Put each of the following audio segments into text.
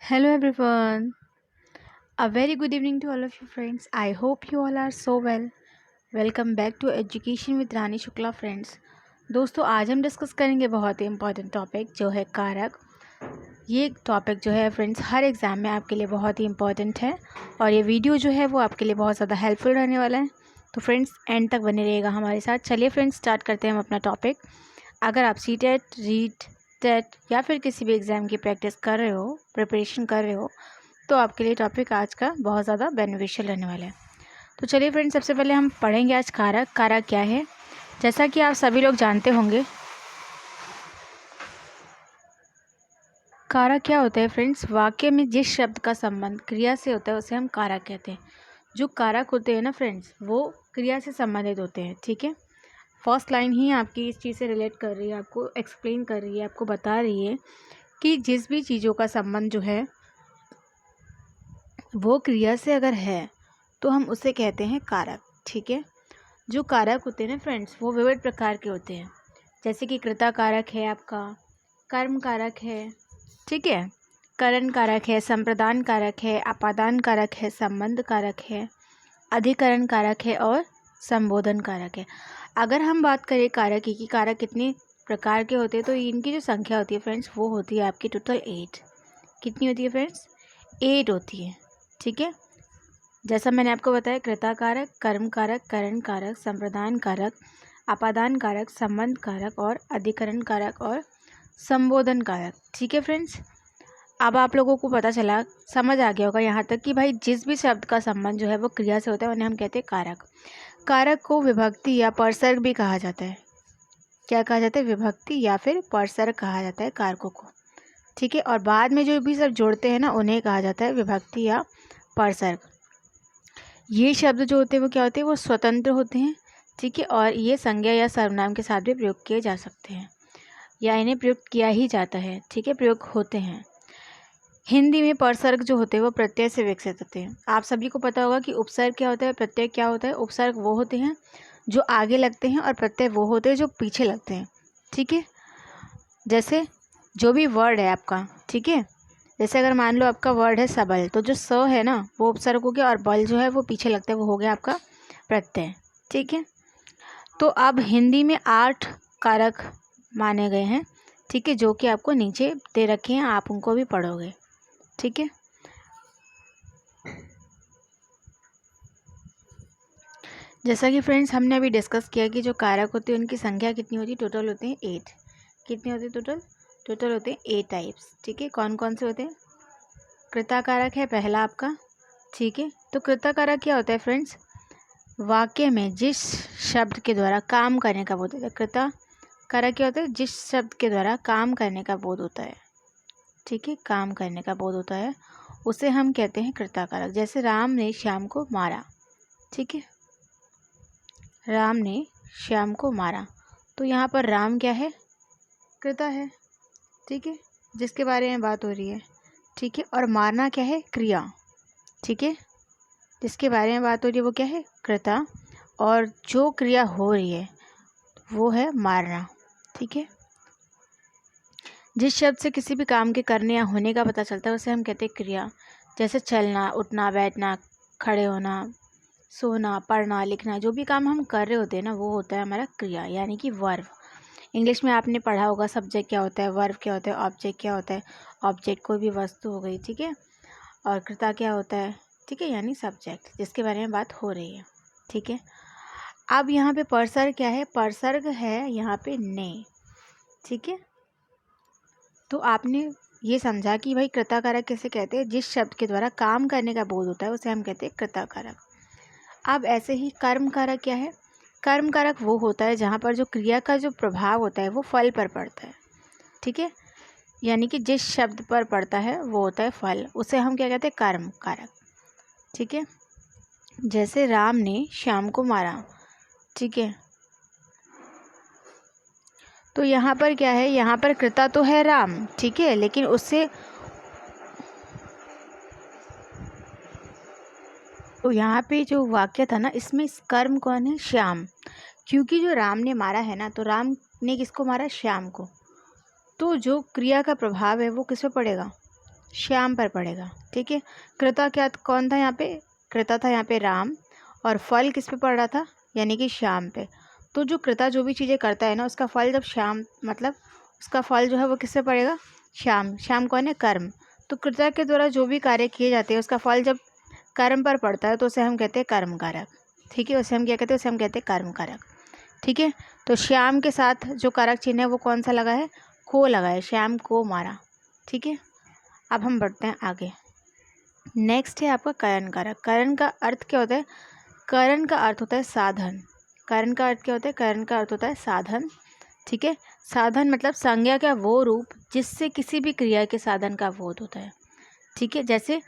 Hello everyone. A very good evening to all of you friends. I hope you all are so well. Welcome back to Education with Rani Shukla friends. दोस्तों आज हम discuss करेंगे बहुत ही important topic जो है कारक। ये topic जो है फ्रेंड्स हर एग्ज़ाम में आपके लिए बहुत ही इम्पॉर्टेंट है और ये वीडियो जो है वो आपके लिए बहुत ज़्यादा हेल्पफुल रहने वाला है। तो फ्रेंड्स एंड तक बने रहिएगा हमारे साथ। चलिए फ्रेंड्स स्टार्ट करते हैं हम अपना टॉपिक। अगर आप सीटेट, रीट, टेट या फिर किसी भी एग्ज़ाम की प्रैक्टिस कर रहे हो, प्रिपरेशन कर रहे हो, तो आपके लिए टॉपिक आज का बहुत ज़्यादा बेनिफिशियल रहने वाला है। तो चलिए फ्रेंड्स सबसे पहले हम पढ़ेंगे आज कारक। कारक क्या है? जैसा कि आप सभी लोग जानते होंगे, कारक क्या होता है फ्रेंड्स? वाक्य में जिस शब्द का संबंध क्रिया से होता है उसे हम कारक कहते हैं। जो कारक होते हैं ना फ्रेंड्स, वो क्रिया से संबंधित होते हैं। ठीक है, फर्स्ट लाइन ही आपकी इस चीज़ से रिलेट कर रही है, आपको एक्सप्लेन कर रही है, आपको बता रही है कि जिस भी चीज़ों का संबंध जो है वो क्रिया से अगर है तो हम उसे कहते हैं कारक। ठीक है, जो कारक होते हैं ना फ्रेंड्स वो विविध प्रकार के होते हैं, जैसे कि कृता कारक है, आपका कर्म कारक है, ठीक है, करण कारक है, संप्रदान कारक है, अपादान कारक है, संबंध कारक है, अधिकरण कारक है और संबोधन कारक है। अगर हम बात करें कारक की कि कारक कितने प्रकार के होते हैं, तो इनकी जो संख्या होती है फ्रेंड्स वो होती है आपकी टोटल 8। कितनी होती है फ्रेंड्स? 8 होती है। ठीक है, जैसा मैंने आपको बताया, कृता कारक, कर्म कारक, करण कारक, संप्रदान कारक, अपादान कारक, संबंध कारक और अधिकरण कारक और संबोधन कारक। ठीक है फ्रेंड्स, अब आप लोगों को पता चला, समझ आ गया होगा यहाँ तक कि भाई जिस भी शब्द का संबंध जो है वो क्रिया से होता है उन्हें हम कहते हैं कारक। कारक को विभक्ति या परसर्ग भी कहा जाता है। क्या कहा जाता है? विभक्ति या फिर परसर्ग कहा जाता है कारकों को। ठीक है, और बाद में जो भी सब जोड़ते हैं ना उन्हें कहा जाता है विभक्ति या परसर्ग। ये शब्द जो होते हैं वो क्या होते हैं? वो स्वतंत्र होते हैं। ठीक है, और ये संज्ञा या सर्वनाम के साथ भी प्रयोग किए जा सकते हैं या इन्हें प्रयोग किया ही जाता है। ठीक है, प्रयोग होते हैं। हिंदी में परसर्ग जो होते हैं वो प्रत्यय से विकसित होते हैं। आप सभी को पता होगा कि उपसर्ग क्या होता है, प्रत्यय क्या होता है। उपसर्ग वो होते हैं जो आगे लगते हैं और प्रत्यय वो होते हैं जो पीछे लगते हैं। ठीक है, जैसे जो भी वर्ड है आपका, ठीक है, जैसे अगर मान लो आपका वर्ड है सबल, तो जो स है ना वो उपसर्ग हो गया और बल जो है वो पीछे लगता है, वो हो गया आपका प्रत्यय। ठीक है, तो अब हिंदी में 8 कारक माने गए हैं। ठीक है, जो कि आपको नीचे दे रखे हैं, आप उनको भी पढ़ोगे। ठीक है, जैसा कि फ्रेंड्स हमने अभी डिस्कस किया कि जो कारक होते हैं उनकी संख्या कितनी होती है? टोटल होते हैं 8। कितने होते हैं टोटल? टोटल होते हैं 8 टाइप्स। ठीक है, कौन कौन से होते हैं? कृता कारक है पहला आपका। ठीक है, तो कृता कारक क्या होता है फ्रेंड्स? वाक्य में जिस शब्द के द्वारा काम करने का बोध होता है। कृता कारक क्या होता है? जिस शब्द के द्वारा काम करने का बोध होता है। ठीक है, काम करने का बोध होता है उसे हम कहते हैं कृता कारक। जैसे राम ने श्याम को मारा। ठीक है, राम ने श्याम को मारा, तो यहाँ पर राम क्या है? कृता है। ठीक है, जिसके बारे में बात हो रही है। ठीक है, और मारना क्या है? क्रिया। ठीक है, जिसके बारे में बात हो रही है वो क्या है? कृता, और जो क्रिया हो रही है वो है मारना। ठीक है, जिस शब्द से किसी भी काम के करने या होने का पता चलता है उसे हम कहते हैं क्रिया। जैसे चलना, उठना, बैठना, खड़े होना, सोना, पढ़ना, लिखना, जो भी काम हम कर रहे होते हैं ना वो होता है हमारा क्रिया, यानी कि वर्ब। इंग्लिश में आपने पढ़ा होगा सब्जेक्ट क्या होता है, वर्ब क्या होता है, ऑब्जेक्ट क्या होता है। ऑब्जेक्ट कोई भी वस्तु हो गई, ठीक है, और कृता क्या होता है? ठीक है, यानी सब्जेक्ट जिसके बारे में बात हो रही है। ठीक है, अब यहाँ पे परसर्ग क्या है? परसर्ग है यहाँ पे ने। ठीक है, तो आपने ये समझा कि भाई कृता कारक किसे कहते हैं? जिस शब्द के द्वारा काम करने का बोध होता है उसे हम कहते हैं कृता कारक। अब ऐसे ही कर्म कारक क्या है? कर्म कारक वो होता है जहाँ पर जो क्रिया का जो प्रभाव होता है वो फल पर पड़ता है। ठीक है, यानी कि जिस शब्द पर पड़ता है वो होता है फल, उसे हम क्या कहते हैं? कर्म कारक। ठीक है, जैसे राम ने श्याम को मारा। ठीक है, तो यहाँ पर क्या है? यहाँ पर कृता तो है राम, ठीक है, लेकिन उससे तो यहाँ पे जो वाक्य था ना इसमें कर्म कौन है? श्याम, क्योंकि जो राम ने मारा है ना, तो राम ने किसको मारा? श्याम को। तो जो क्रिया का प्रभाव है वो किस पे पड़ेगा? श्याम पर पड़ेगा। ठीक है, कृता क्या कौन था यहाँ पे? कृता था यहाँ पे राम, और फल किस पे पड़ रहा था? यानी कि श्याम पे। तो जो कृता जो भी चीज़ें करता है ना, उसका फल जब श्याम, मतलब उसका फल जो है वो किस पे पड़ेगा? श्याम। श्याम कौन है? कर्म। तो कृता के द्वारा जो भी कार्य किए जाते हैं उसका फल जब कर्म पर पड़ता है तो उसे हम कहते हैं कर्म कारक। ठीक है, उसे हम क्या कहते हैं? उसे हम कहते हैं कर्म कारक। ठीक है, तो श्याम के साथ जो कारक चिन्ह है वो कौन सा लगा है? को लगा है, श्याम को मारा। ठीक है, अब हम बढ़ते हैं आगे। नेक्स्ट है आपका करण कारक। करण का अर्थ क्या होता है? करण का अर्थ होता है साधन। करण का अर्थ क्या होता है? करण का अर्थ होता है साधन। ठीक है, साधन मतलब संज्ञा का वो रूप जिससे किसी भी क्रिया के साधन का बोध होता है। ठीक है, जैसे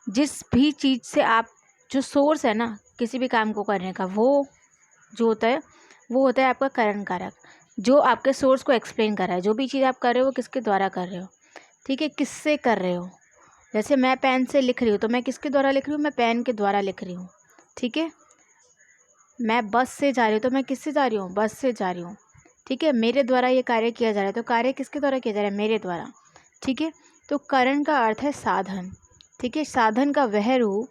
जिस भी चीज़ से आप, जो सोर्स है ना किसी भी काम को करने का, वो जो होता है वो होता है आपका करण कारक, जो आपके सोर्स को एक्सप्लेन कर रहा है। जो भी चीज़ आप कर रहे हो वो किसके द्वारा कर रहे हो? ठीक है, किससे कर रहे हो? जैसे मैं पेन से लिख रही हूँ तो मैं किसके द्वारा लिख रही हूँ? मैं पेन के द्वारा लिख रही हूँ। ठीक है, मैं बस से जा रही हूँ तो मैं किससे जा रही हूँ? बस से जा रही हूँ। ठीक है, मेरे द्वारा ये कार्य किया जा रहा है तो कार्य किसके द्वारा किया जा रहा है? मेरे द्वारा। ठीक है, तो करण का अर्थ है साधन। ठीक है, साधन का वह रूप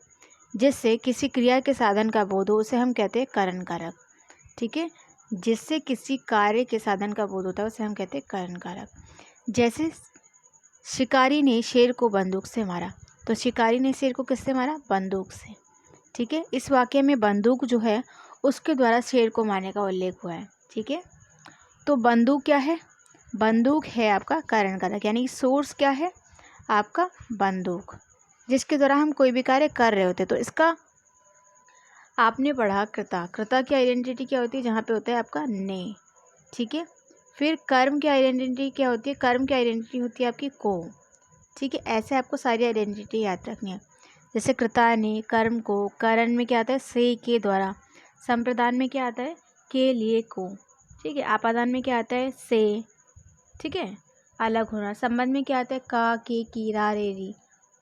जिससे किसी क्रिया के साधन का बोध हो उसे हम कहते हैं करण कारक। ठीक है, जिससे किसी कार्य के साधन का बोध होता है उसे हम कहते हैं करण कारक। जैसे शिकारी ने शेर को बंदूक से मारा, तो शिकारी ने शेर को किससे मारा? बंदूक से। ठीक है, इस वाक्य में बंदूक जो है उसके द्वारा शेर को मारने का उल्लेख हुआ है। ठीक है, तो बंदूक क्या है? बंदूक है आपका करण कारक, यानी सोर्स क्या है आपका? बंदूक, जिसके द्वारा हम कोई भी कार्य कर रहे होते। तो इसका आपने पढ़ा कृता। कृता की आइडेंटिटी क्या होती है? जहाँ पे होता है आपका ने। ठीक है, फिर कर्म की आइडेंटिटी क्या होती है? कर्म की आइडेंटिटी होती है आपकी को। ठीक है, ऐसे आपको सारी आइडेंटिटी याद रखनी है। जैसे कृता ने, कर्म को, करण में क्या आता है? से, के द्वारा। संप्रदान में क्या आता है? के लिए, को। ठीक है, आपादान में क्या आता है? से। ठीक है, अलग होना। संबंध में क्या आता है? का, के, की, रा, रे, री,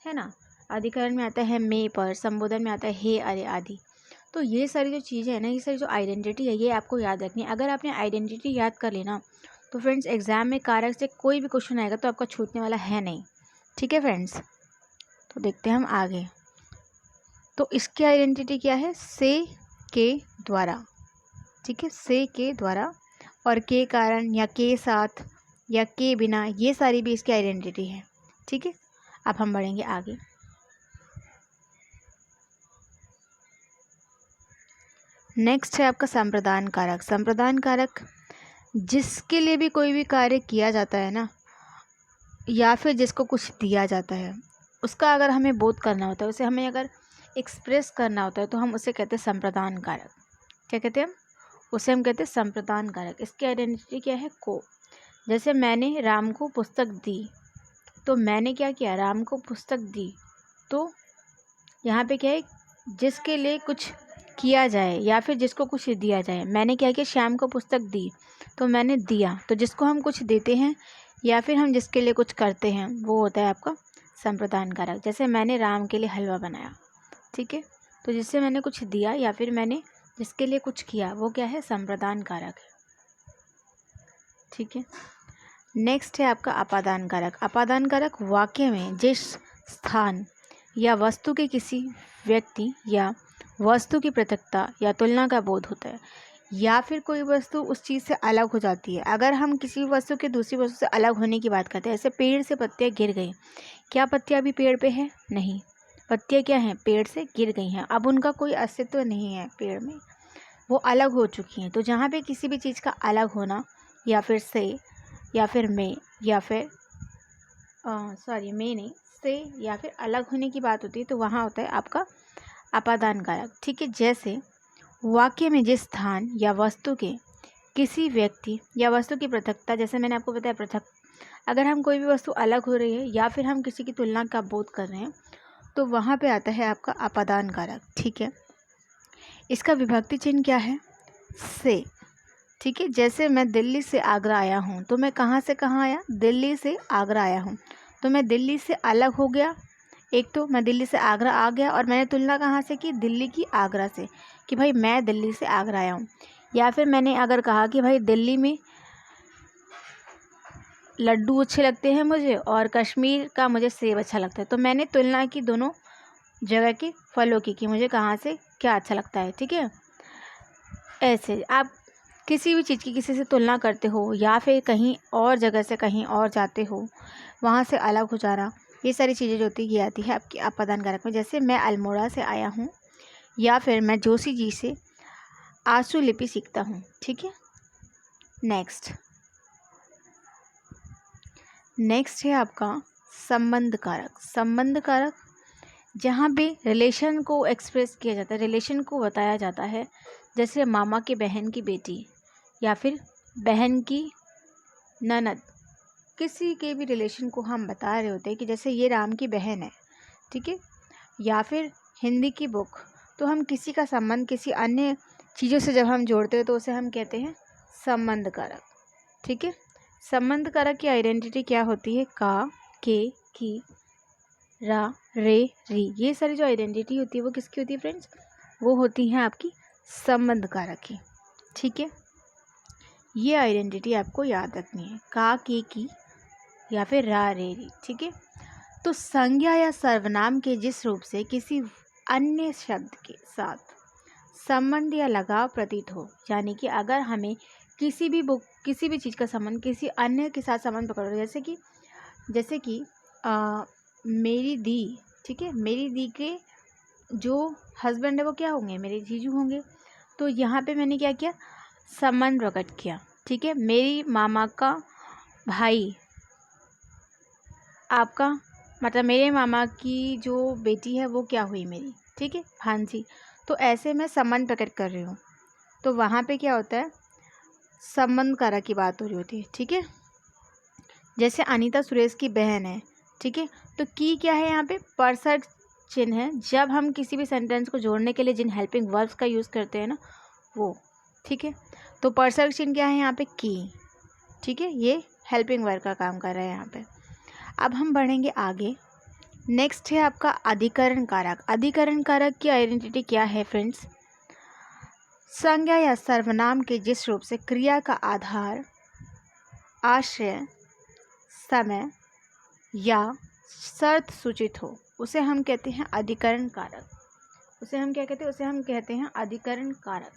है ना। अधिकरण में आता है मे पर, संबोधन में आता है हे, अरे, आदि। तो ये सारी जो चीज़ें हैं ना, ये सारी जो आइडेंटिटी है ये आपको याद रखनी है। अगर आपने आइडेंटिटी याद कर लेना तो फ्रेंड्स एग्जाम में कारक से कोई भी क्वेश्चन आएगा तो आपका छूटने वाला है नहीं। ठीक है फ्रेंड्स, तो देखते हैं हम आगे। तो इसकी आइडेंटिटी क्या है? से, के द्वारा। ठीक है, से, के द्वारा, और के कारण या के साथ या के बिना, ये सारी भी इसकी आइडेंटिटी है। ठीक है, अब हम बढ़ेंगे आगे। नेक्स्ट है आपका संप्रदान कारक। संप्रदान कारक जिसके लिए भी कोई भी कार्य किया जाता है ना, या फिर जिसको कुछ दिया जाता है, उसका अगर हमें बोध करना होता है, उसे हमें अगर एक्सप्रेस करना होता है तो हम उसे कहते हैं संप्रदान कारक। क्या कहते हैं हम? उसे हम कहते हैं संप्रदान कारक। इसकी आइडेंटिटी क्या है? को। जैसे मैंने राम को पुस्तक दी, तो मैंने क्या किया? राम को पुस्तक दी। तो यहाँ पे क्या है? जिसके लिए कुछ किया जाए या फिर जिसको कुछ दिया जाए। मैंने क्या किया? श्याम को पुस्तक दी, तो मैंने दिया। तो जिसको हम कुछ देते हैं या फिर हम जिसके लिए कुछ करते हैं वो होता है आपका संप्रदान कारक। जैसे मैंने राम के लिए हलवा बनाया। ठीक है, तो जिससे मैंने कुछ दिया या फिर मैंने जिसके लिए कुछ किया वो क्या है? संप्रदान कारक है। ठीक है, नेक्स्ट है आपका अपादान कारक। अपादान कारक वाक्य में जिस स्थान या वस्तु के किसी व्यक्ति या वस्तु की पृथकता या तुलना का बोध होता है, या फिर कोई वस्तु उस चीज़ से अलग हो जाती है। अगर हम किसी वस्तु के दूसरी वस्तु से अलग होने की बात करते हैं, ऐसे पेड़ से पत्तियाँ गिर गई, क्या पत्तियाँ अभी पेड़ पे है? नहीं, पत्तियाँ क्या हैं? पेड़ से गिर गई हैं, अब उनका कोई अस्तित्व नहीं है पेड़ में, वो अलग हो चुकी हैं। तो जहाँ पे किसी भी चीज़ का अलग होना, या फिर से, या फिर में, या फिर में नहीं, से या फिर अलग होने की बात होती है, तो वहाँ होता है आपका अपादान कारक। ठीक है, जैसे वाक्य में जिस स्थान या वस्तु के किसी व्यक्ति या वस्तु की पृथकता, जैसे मैंने आपको बताया पृथक, अगर हम कोई भी वस्तु अलग हो रही है या फिर हम किसी की तुलना का बोध कर रहे हैं तो वहाँ पे आता है आपका अपादान कारक। ठीक है, इसका विभक्ति चिन्ह क्या है? से। ठीक है, जैसे मैं दिल्ली से आगरा आया हूँ, तो मैं कहाँ से कहाँ आया? दिल्ली से आगरा आया हूँ, तो मैं दिल्ली से अलग हो गया। एक तो मैं दिल्ली से आगरा आ गया और मैंने तुलना कहाँ से की? दिल्ली की आगरा से, कि भाई मैं दिल्ली से आगरा आया हूँ। या फिर मैंने अगर कहा कि भाई दिल्ली में लड्डू अच्छे लगते हैं मुझे और कश्मीर का मुझे सेब अच्छा लगता है। तो मैंने तुलना की दोनों जगह के फलों की कि मुझे कहाँ से क्या अच्छा लगता है। ठीक है, ऐसे आप किसी भी चीज़ की किसी से तुलना करते हो या फिर कहीं और जगह से कहीं और जाते हो, वहाँ से अलग हो जाना, ये सारी चीज़ें जो होती है ये आती है आपकी अपादान कारक में। जैसे मैं अल्मोड़ा से आया हूँ या फिर मैं जोशी जी से आंसू लिपि सीखता हूँ। ठीक है, नेक्स्ट है आपका संबंध कारक। संबंध कारक जहाँ पे रिलेशन को एक्सप्रेस किया जाता है, रिलेशन को बताया जाता है। जैसे मामा के बहन की बेटी या फिर बहन की ननद, किसी के भी रिलेशन को हम बता रहे होते हैं कि जैसे ये राम की बहन है। ठीक है, या फिर हिंदी की बुक, तो हम किसी का संबंध किसी अन्य चीज़ों से जब हम जोड़ते हैं तो उसे हम कहते हैं संबंध कारक। ठीक है, संबंध कारक की आइडेंटिटी क्या होती है? का, के, की, रा, रे, री, ये सारी जो आइडेंटिटी होती है वो किसकी होती है फ्रेंड्स? वो होती हैं आपकी संबंध कारक की। ठीक है, ये आइडेंटिटी आपको याद रखनी है, का, के, की या फिर रा, रे, री। ठीक है, तो संज्ञा या सर्वनाम के जिस रूप से किसी अन्य शब्द के साथ संबंध या लगाव प्रतीत हो, यानी कि अगर हमें किसी भी चीज़ का संबंध किसी अन्य के साथ संबंध पकड़ो, जैसे कि मेरी दी। ठीक है, मेरी दी के जो हस्बैंड है वो क्या होंगे? मेरे जीजू होंगे। तो यहाँ पे मैंने क्या किया? संबंध प्रकट किया। ठीक है, मेरी मामा का भाई, आपका मतलब मेरे मामा की जो बेटी है वो क्या हुई मेरी? ठीक है, भांजी। तो ऐसे मैं संबंध प्रकट कर रही हूँ, तो वहाँ पे क्या होता है? संबंध कारक की बात हो रही होती है। ठीक है, जैसे अनीता सुरेश की बहन है। ठीक है, तो की क्या है यहाँ पे? परसर्ग चिन्ह है। जब हम किसी भी सेंटेंस को जोड़ने के लिए जिन हेल्पिंग वर्ब्स का यूज़ करते हैं ना, वो। ठीक है, तो परसर्ग चिन्ह क्या है यहाँ पे? की। ठीक है, ये हेल्पिंग वर्ब का काम कर रहा है यहाँ पे। अब हम बढ़ेंगे आगे। नेक्स्ट है आपका अधिकरण कारक। अधिकरण कारक की आइडेंटिटी क्या है फ्रेंड्स? संज्ञा या सर्वनाम के जिस रूप से क्रिया का आधार, आश्रय, समय या शर्त सूचित हो, उसे हम कहते हैं अधिकरण कारक। उसे हम क्या कहते हैं? उसे हम कहते हैं अधिकरण कारक।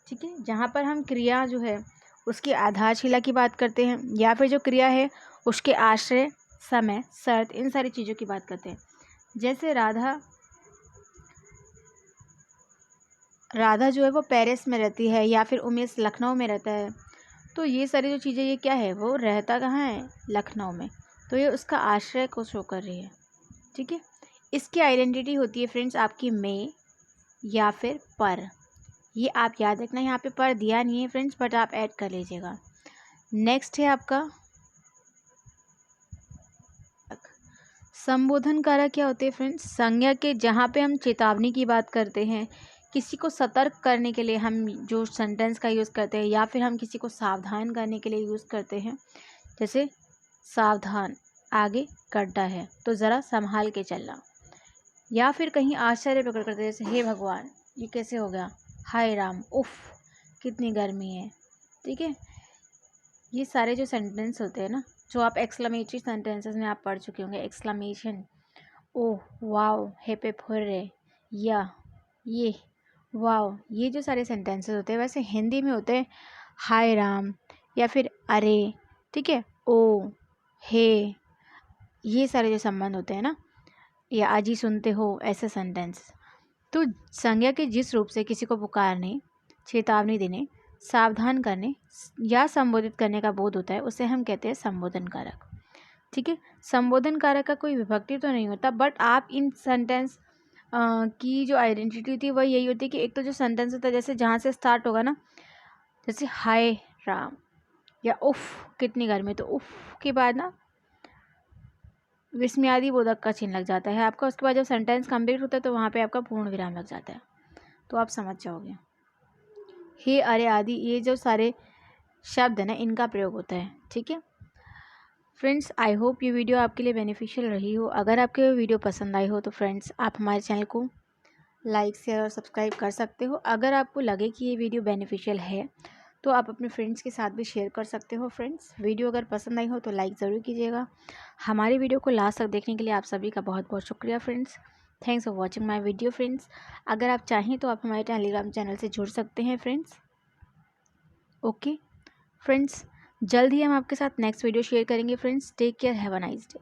ठीक है, जहाँ पर हम क्रिया जो है उसकी आधारशिला की बात करते हैं या फिर जो क्रिया है उसके आश्रय, समय, शर्त, इन सारी चीज़ों की बात करते हैं। जैसे राधा जो है वो पेरिस में रहती है या फिर उमेश लखनऊ में रहता है। तो ये सारी जो चीज़ें, ये क्या है? वो रहता कहाँ है? लखनऊ में। तो ये उसका आश्रय को शो कर रही है। ठीक है, इसकी आइडेंटिटी होती है फ्रेंड्स आपकी में या फिर पर। ये आप याद रखना, यहाँ पे पर दिया नहीं है फ्रेंड्स, बट आप ऐड कर लीजिएगा। नेक्स्ट है आपका संबोधन कारक। क्या होते हैं फ्रेंड्स? संज्ञा के जहाँ पे हम चेतावनी की बात करते हैं, किसी को सतर्क करने के लिए हम जो सेंटेंस का यूज़ करते हैं या फिर हम किसी को सावधान करने के लिए यूज़ करते हैं। जैसे सावधान, आगे गड्ढा है तो ज़रा संभाल के चलना। या फिर कहीं आश्चर्य प्रकट करते हैं, जैसे हे भगवान ये कैसे हो गया, हाय राम, उफ कितनी गर्मी है। ठीक है, ये सारे जो सेंटेंस होते हैं ना, जो आप एक्सक्लेमेटरी सेंटेंसेस में आप पढ़ चुके होंगे, एक्सक्लेमेशन, ओह, वाओ, हे पे फुर्रे, या ये, वाओ, ये जो सारे सेंटेंसेस होते हैं वैसे हिंदी में होते हैं हाय राम या फिर अरे। ठीक है, ओ, हे, ये सारे जो संबंध होते हैं ना, या आज ही सुनते हो, ऐसे सेंटेंस। तो संज्ञा के जिस रूप से किसी को पुकारने, चेतावनी देने, सावधान करने या संबोधित करने का बोध होता है, उसे हम कहते हैं संबोधन कारक। ठीक है, संबोधन कारक का कोई विभक्ति तो नहीं होता, बट आप इन सेंटेंस की जो आइडेंटिटी होती है वह यही होती है कि एक तो जो सेंटेंस होता है, जैसे जहाँ से स्टार्ट होगा ना, जैसे हाय राम या उफ कितनी गर्मी, तो उफ के बाद ना विस्मयादि बोधक का चिन्ह लग जाता है आपका। उसके बाद जब सेंटेंस कंप्लीट होता है तो वहाँ पे आपका पूर्ण विराम लग जाता है, तो आप समझ जाओगे। हे, अरे आदि, ये जो सारे शब्द है ना, इनका प्रयोग होता है। ठीक है फ्रेंड्स, आई होप ये वीडियो आपके लिए बेनिफिशियल रही हो। अगर आपके वीडियो पसंद आई हो तो फ्रेंड्स आप हमारे चैनल को लाइक, शेयर और सब्सक्राइब कर सकते हो। अगर आपको लगे कि ये वीडियो बेनिफिशियल है तो आप अपने फ्रेंड्स के साथ भी शेयर कर सकते हो। फ्रेंड्स, वीडियो अगर पसंद आई हो तो लाइक ज़रूर कीजिएगा। हमारी वीडियो को लास्ट तक देखने के लिए आप सभी का बहुत बहुत शुक्रिया friends. Thanks for watching my video friends. अगर आप चाहें तो आप हमारे टेलीग्राम चैनल से जुड़ सकते हैं फ्रेंड्स। ओके फ्रेंड्स, जल्द ही हम आपके साथ नेक्स्ट वीडियो शेयर करेंगे friends. Take care, have a nice day.